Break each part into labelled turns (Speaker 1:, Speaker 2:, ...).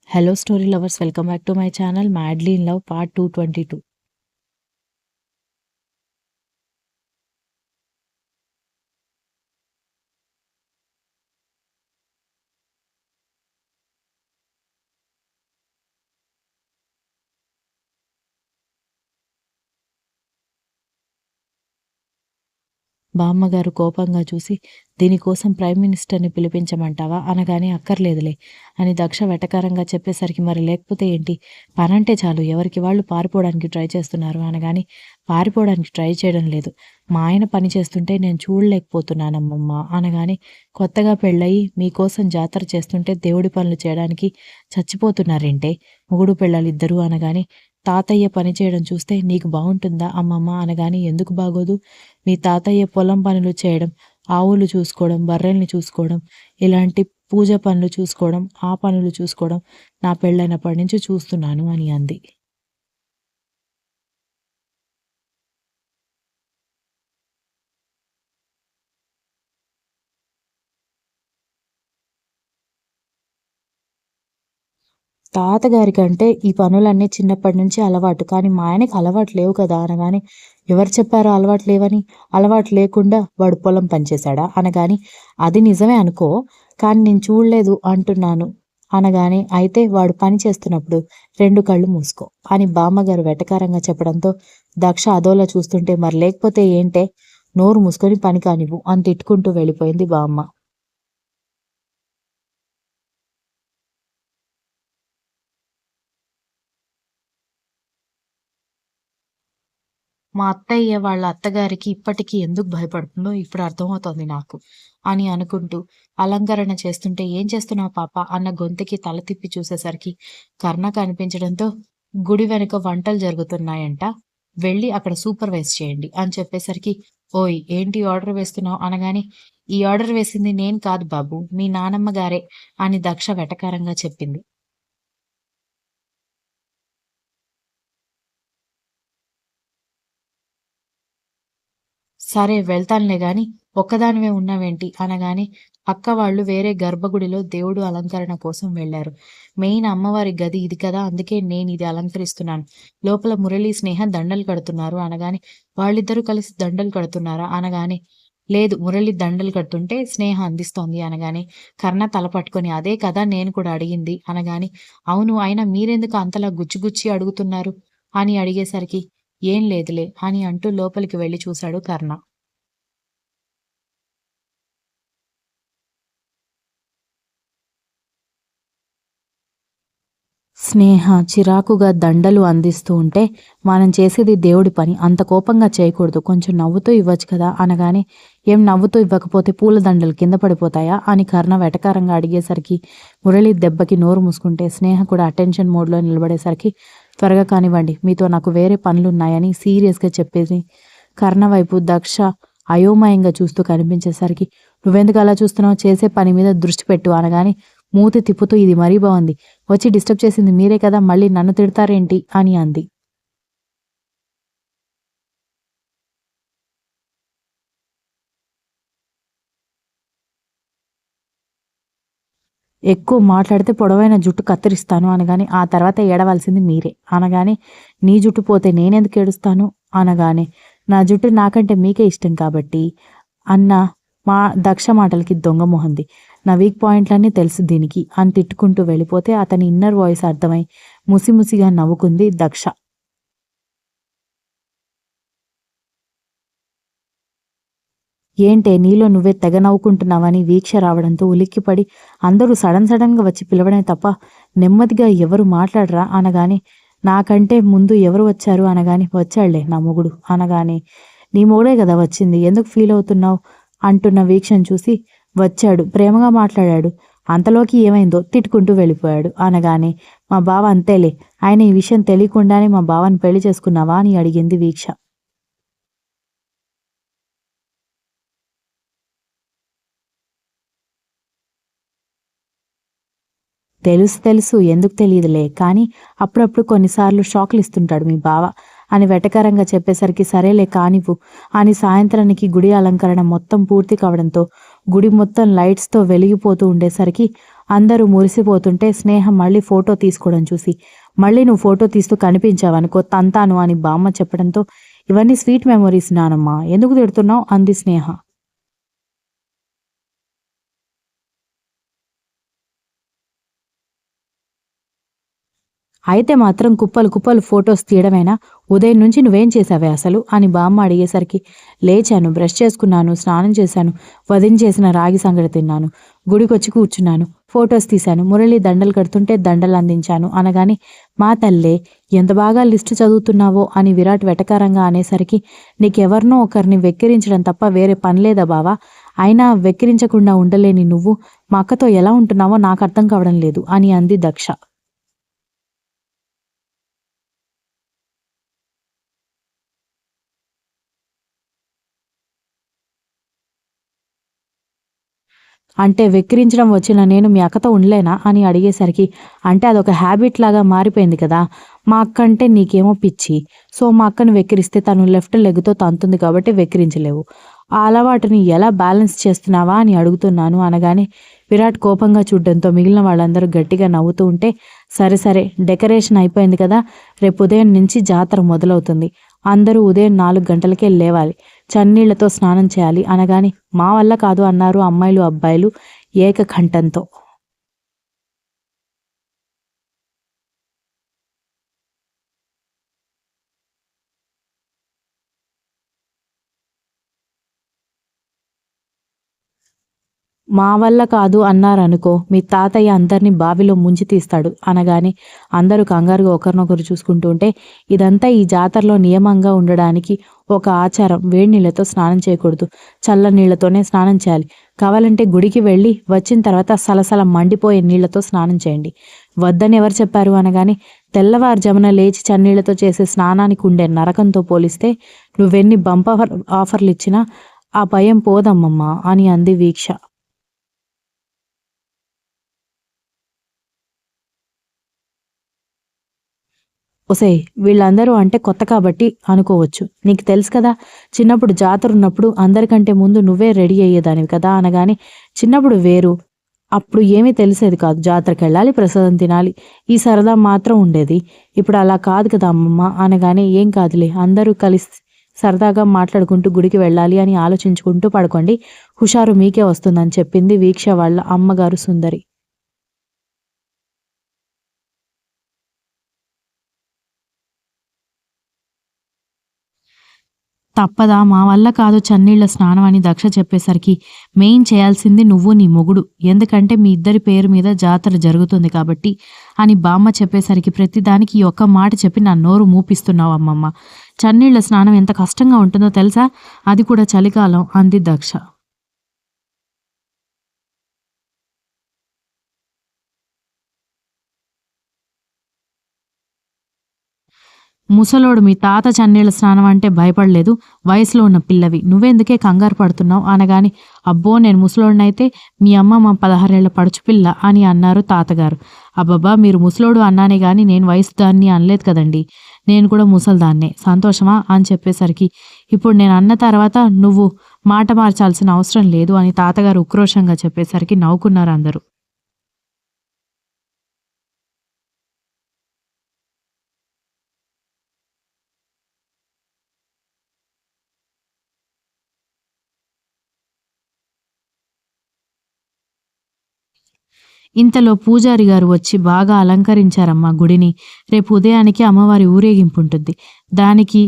Speaker 1: Hello, story lovers. Welcome back to my channel, Madly in Love, part 222. బామ్మగారు కోపంగా చూసి, దీనికోసం ప్రైమ్ మినిస్టర్ని పిలిపించమంటావా అనగానే అక్కర్లేదులే అని దక్ష వెటకారంగా చెప్పేసరికి, మరి లేకపోతే ఏంటి, పనంటే చాలు ఎవరికి వాళ్ళు పారిపోవడానికి ట్రై చేస్తున్నారు అనగాని, పారిపోవడానికి ట్రై చేయడం లేదు, మా ఆయన పని చేస్తుంటే నేను చూడలేకపోతున్నానమ్మమ్మ అనగాని, కొత్తగా పెళ్ళయి మీకోసం జాతర చేస్తుంటే దేవుడి పనులు చేయడానికి చచ్చిపోతున్నారేంటే మొగుడు పెళ్ళాలిద్దరూ అనగాని, తాతయ్య పని చేయడం చూస్తే నీకు బాగుంటుందా అమ్మమ్మ అనగాని, ఎందుకు బాగోదు, మీ తాతయ్య పొలం పనులు చేయడం, ఆవులు చూసుకోవడం, బర్రెల్ని చూసుకోవడం, ఇలాంటి పూజ పనులు చూసుకోవడం, ఆ పనులు చూసుకోవడం నా పెళ్ళైనప్పటి నుంచి చూస్తున్నాను అని అంది. తాతగారి కంటే ఈ పనులన్నీ చిన్నప్పటి నుంచి అలవాటు, కానీ మా ఆయనకి అలవాటు లేవు కదా అనగాని, ఎవరు చెప్పారో అలవాటు లేవని, అలవాటు లేకుండా వాడు పొలం పనిచేశాడా అనగాని, అది నిజమే అనుకో, కానీ నేను చూడలేదు అంటున్నాను అనగాని, అయితే వాడు పని చేస్తున్నప్పుడు రెండు కళ్ళు మూసుకో అని బామ్మగారు వెటకారంగా చెప్పడంతో దక్ష అదోలా చూస్తుంటే, మరి లేకపోతే ఏంటే, నోరు మూసుకొని పని కానివ్వు అని తిట్టుకుంటూ వెళ్ళిపోయింది బామ్మ. మా అత్తయ్య వాళ్ళ అత్తగారికి ఇప్పటికీ ఎందుకు భయపడుతుందో ఇప్పుడు అర్థమవుతోంది నాకు అని అనుకుంటూ అలంకరణ చేస్తుంటే, ఏం చేస్తున్నావు పాప అన్న గొంతుకి తల తిప్పి చూసేసరికి కర్ణ కనిపించడంతో, గుడి వెనుక వంటలు జరుగుతున్నాయంట, వెళ్ళి అక్కడ సూపర్వైజ్ చేయండి అని చెప్పేసరికి, ఓయ్ ఏంటి ఆర్డర్ వేస్తున్నావు అనగానే, ఈ ఆర్డర్ వేసింది నేను కాదు బాబు, మీ నానమ్మ గారే అని దక్ష వెటకారంగా చెప్పింది. సరే వెళ్తానులే గాని, ఒక్కదానివే ఉన్నావేంటి అనగానే, అక్క వాళ్ళు వేరే గర్భగుడిలో దేవుడు అలంకరణ కోసం వెళ్లారు. మెయిన్ అమ్మవారి గది ఇది కదా, అందుకే నేను ఇది అలంకరిస్తున్నాను. లోపల మురళి, స్నేహ దండలు కడుతున్నారు అనగానే, వాళ్ళిద్దరూ కలిసి దండలు కడుతున్నారా అనగానే, లేదు మురళి దండలు కడుతుంటే స్నేహ అందిస్తోంది అనగానే, కర్ణ తల పట్టుకొని, అదే కదా నేను కూడా అడిగింది అనగాని, అవును, అయినా మీరెందుకు అంతలా గుచ్చి అడుగుతున్నారు అని అడిగేసరికి, ఏం లేదులే అని అంటూ లోపలికి వెళ్లి చూశాడు కర్ణ. స్నేహ చిరాకుగా దండలు అందిస్తూ ఉంటే, మనం చేసేది దేవుడి పని, అంత కోపంగా చేయకూడదు, కొంచెం నవ్వుతూ ఇవ్వచ్చు కదా అనగానే, ఏం నవ్వుతూ ఇవ్వకపోతే పూల దండలు కింద పడిపోతాయా అని కర్ణ వెటకారంగా అడిగేసరికి, మురళి దెబ్బకి నోరు మూసుకుంటే స్నేహ కూడా అటెన్షన్ మోడ్లో నిలబడేసరికి, త్వరగా కానివ్వండి, మీతో నాకు వేరే పనులున్నాయని సీరియస్గా చెప్పేసి కర్ణ వైపు దక్ష అయోమయంగా చూస్తూ కనిపించేసరికి, నువ్వెందుకు అలా చూస్తున్నావు, చేసే పని మీద దృష్టి పెట్టు అనగాని, మూతి తిప్పుతూ, ఇది మరీ బాగుంది, వచ్చి డిస్టర్బ్ చేసింది మీరే కదా, మళ్ళీ నన్ను తిడతారేంటి అని అంది. ఎక్కువ మాట్లాడితే పొడవైన జుట్టు కత్తిరిస్తాను అనగానే, ఆ తర్వాత ఏడవలసింది మీరే అనగానే, నీ జుట్టు పోతే నేనెందుకు ఏడుస్తాను అనగానే, నా జుట్టు నాకంటే మీకే ఇష్టం కాబట్టి అన్న మా దక్ష మాటలకి దొంగ మొహంది, నా వీక్ పాయింట్లన్నీ తెలుసు దీనికి అని తిట్టుకుంటూ వెళ్ళిపోతే, అతని ఇన్నర్ వాయిస్ అర్థమై ముసిముసిగా నవ్వుకుంది దక్ష. ఏంటే నీలో నువ్వే తెగ నవ్వుకుంటున్నావని వీక్ష రావడంతో ఉలిక్కిపడి, అందరూ సడన్గా వచ్చి పిలవడమే తప్ప నెమ్మదిగా ఎవరు మాట్లాడరా అనగానే, నాకంటే ముందు ఎవరు వచ్చారు అనగాని, వచ్చాళ్లే నా మొగుడు అనగానే, నీ మొగుడే కదా వచ్చింది, ఎందుకు ఫీల్ అవుతున్నావు అంటున్న వీక్షను చూసి, వచ్చాడు, ప్రేమగా మాట్లాడాడు, అంతలోకి ఏమైందో తిట్టుకుంటూ వెళ్ళిపోయాడు అనగానే, మా బావ అంతేలే, ఆయన ఈ విషయం తెలియకుండానే మా బావని పెళ్లి చేసుకున్నావా అని అడిగింది వీక్ష. తెలుసు ఎందుకు తెలియదులే, కానీ అప్పుడప్పుడు కొన్నిసార్లు షాక్లు ఇస్తుంటాడు మీ బావ అని వెటకారంగా చెప్పేసరికి, సరేలే కానివ్వు అని సాయంత్రానికి గుడి అలంకరణ మొత్తం పూర్తి కావడంతో గుడి మొత్తం లైట్స్తో వెలిగిపోతూ ఉండేసరికి అందరూ మురిసిపోతుంటే స్నేహ మళ్ళీ ఫోటో తీసుకోవడం చూసి, మళ్ళీ నువ్వు ఫోటో తీస్తూ కనిపించావనుకో తంతాను అని బామ్మ చెప్పడంతో, ఇవన్నీ స్వీట్ మెమొరీస్ నానమ్మ, ఎందుకు తిడుతున్నావు అంది స్నేహ. అయితే మాత్రం కుప్పలు కుప్పలు ఫొటోస్ తీయడమేనా? ఉదయం నుంచి నువ్వేం చేశావే అసలు అని బామ్మ అడిగేసరికి, లేచాను, బ్రష్ చేసుకున్నాను, స్నానం చేశాను, వదిన చేసిన రాగి సంగటి తిన్నాను, గుడికొచ్చి కూర్చున్నాను, ఫొటోస్ తీశాను, మురళి దండలు కడుతుంటే దండలు అందించాను అనగానే, మా తల్లే ఎంత బాగా లిస్టు చదువుతున్నావో అని విరాట్ వెటకారంగా అనేసరికి, నీకెవరినో ఒకరిని వెక్కిరించడం తప్ప వేరే పని లేదా బావా? అయినా వెక్కిరించకుండా ఉండలేని నువ్వు మా అక్కతో ఎలా ఉంటున్నావో నాకు అర్థం కావడం లేదు అని అంది దక్ష. అంటే వెక్కిరించడం వచ్చిన నేను మీ అక్కతో ఉండలేనా అని అడిగేసరికి, అంటే అదొక హ్యాబిట్ లాగా మారిపోయింది కదా. మా అక్క అంటే నీకేమో పిచ్చి. సో మా అక్కను వెక్కిరిస్తే తను లెఫ్ట్ లెగ్తో తంతుంది కాబట్టి వెక్కిరించలేవు. ఆ అలవాటుని ఎలా బ్యాలెన్స్ చేస్తున్నావా అని అడుగుతున్నాను అనగానే, విరాట్ కోపంగా చూడడంతో మిగిలిన వాళ్ళందరూ గట్టిగా నవ్వుతూ ఉంటే, సరే సరే డెకరేషన్ అయిపోయింది కదా, రేపు ఉదయం నుంచి జాతర మొదలవుతుంది, అందరూ ఉదయం 4 గంటలకే లేవాలి, చన్నీళ్లతో స్నానం చేయాలి అనగానే, మా వల్ల కాదు అన్నారు అమ్మాయిలు అబ్బాయిలు ఏకకంఠంతో. మా వల్ల కాదు అన్నారనుకో మీ తాతయ్య అందరినీ బావిలో ముంచి తీస్తాడు అనగానే, అందరూ కంగారుగా ఒకరినొకరు చూసుకుంటూ ఉంటే, ఇదంతా ఈ జాతరలో నియమంగా ఉండడానికి ఒక ఆచారం. వేడి నీళ్ళతో స్నానం చేయకూడదు, చల్ల నీళ్లతోనే స్నానం చేయాలి, కావాలంటే గుడికి వెళ్ళి వచ్చిన తర్వాత సలసల మండిపోయే నీళ్లతో స్నానం చేయండి. వద్దని ఎవరు చెప్పారు అనగానే, తెల్లవారుజామున లేచి చన్నీళ్లతో చేసే స్నానానికి ఉండే నరకంతో పోలిస్తే నువ్వెన్ని బంపర్ ఆఫర్లు ఇచ్చినా ఆ భయం పోదమ్మమ్మ అని అంది వీక్ష. ఒసేయ్ వీళ్ళందరూ అంటే కొత్త కాబట్టి అనుకోవచ్చు, నీకు తెలుసు కదా, చిన్నప్పుడు జాతర ఉన్నప్పుడు అందరికంటే ముందు నువ్వే రెడీ అయ్యేదానివి కదా అనగానే, చిన్నప్పుడు వేరు, అప్పుడు ఏమీ తెలిసేది కాదు, జాతరకి వెళ్ళాలి, ప్రసాదం తినాలి, ఈ సరదా మాత్రం ఉండేది. ఇప్పుడు అలా కాదు కదా అమ్మమ్మ అనగానే, ఏం కాదులే, అందరూ కలిసి సరదాగా మాట్లాడుకుంటూ గుడికి వెళ్ళాలి అని ఆలోచించుకుంటూ పడుకోండి, హుషారు మీకే వస్తుందని చెప్పింది వీక్ష వాళ్ళ అమ్మగారు సుందరి. తప్పదా, మా వల్ల కాదు చన్నీళ్ల స్నానం అని దక్ష చెప్పేసరికి, మెయిన్ చేయాల్సింది నువ్వు నీ మొగుడు, ఎందుకంటే మీ ఇద్దరి పేరు మీద జాతర జరుగుతుంది కాబట్టి అని బామ్మ చెప్పేసరికి, ప్రతిదానికి ఈ ఒక్క మాట చెప్పి నా నోరు మూపిస్తున్నావు అమ్మమ్మ, చన్నీళ్ల స్నానం ఎంత కష్టంగా ఉంటుందో తెలుసా, అది కూడా చలికాలం అంది దక్ష. ముసలోడు మీ తాత చన్నీళ్ళ స్నానం అంటే భయపడలేదు, వయసులో ఉన్న పిల్లవి, నువ్వెందుకే కంగారు పడుతున్నావు అనగాని, అబ్బో నేను ముసలోడినైతే మీ అమ్మ మా 16 ఏళ్ల పడుచుపిల్ల అని అన్నారు తాతగారు. అబ్బబ్బా మీరు ముసలోడు అన్నానే గాని నేను వయసు దాన్ని అనలేదు కదండి, నేను కూడా ముసల్దాన్నే, సంతోషమా అని చెప్పేసరికి, ఇప్పుడు నేను అన్న తర్వాత నువ్వు మాట మార్చాల్సిన అవసరం లేదు అని తాతగారు ఉక్రోషంగా చెప్పేసరికి నవ్వుకున్నారు అందరూ. ఇంతలో పూజారి గారు వచ్చి బాగా అలంకరించారమ్మా గుడిని, రేపు ఉదయానికి అమ్మవారి ఊరేగింపు ఉంటుంది, దానికి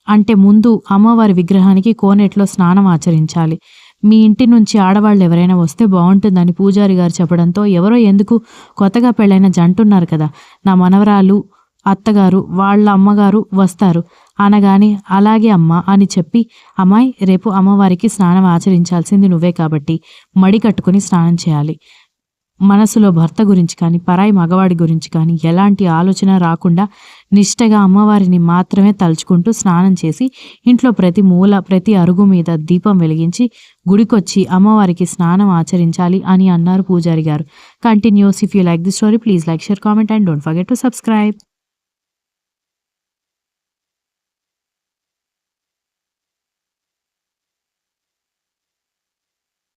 Speaker 1: అంటే ముందు అమ్మవారి విగ్రహానికి కోనేట్లో స్నానం ఆచరించాలి, మీ ఇంటి నుంచి ఆడవాళ్ళు ఎవరైనా వస్తే బాగుంటుందని పూజారి గారు చెప్పడంతో, ఎవరో ఎందుకు, కొత్తగా పెళ్ళైన జంటున్నారు కదా, నా మనవరాలు అత్తగారు వాళ్ళ అమ్మగారు వస్తారు అనగానే, అలాగే అమ్మ అని చెప్పి, అమ్మాయి రేపు అమ్మవారికి స్నానం ఆచరించాల్సింది నువ్వే కాబట్టి మడి కట్టుకుని స్నానం చేయాలి, మనసులో భర్త గురించి కానీ పరాయి మగవాడి గురించి కానీ ఎలాంటి ఆలోచన రాకుండా నిష్టగా అమ్మవారిని మాత్రమే తలుచుకుంటూ స్నానం చేసి, ఇంట్లో ప్రతి మూల ప్రతి అరుగు మీద దీపం వెలిగించి గుడికొచ్చి అమ్మవారికి స్నానం ఆచరించాలి అని అన్నారు పూజారి గారు. Continuous. If you like the story please like, share, comment and don't forget to subscribe.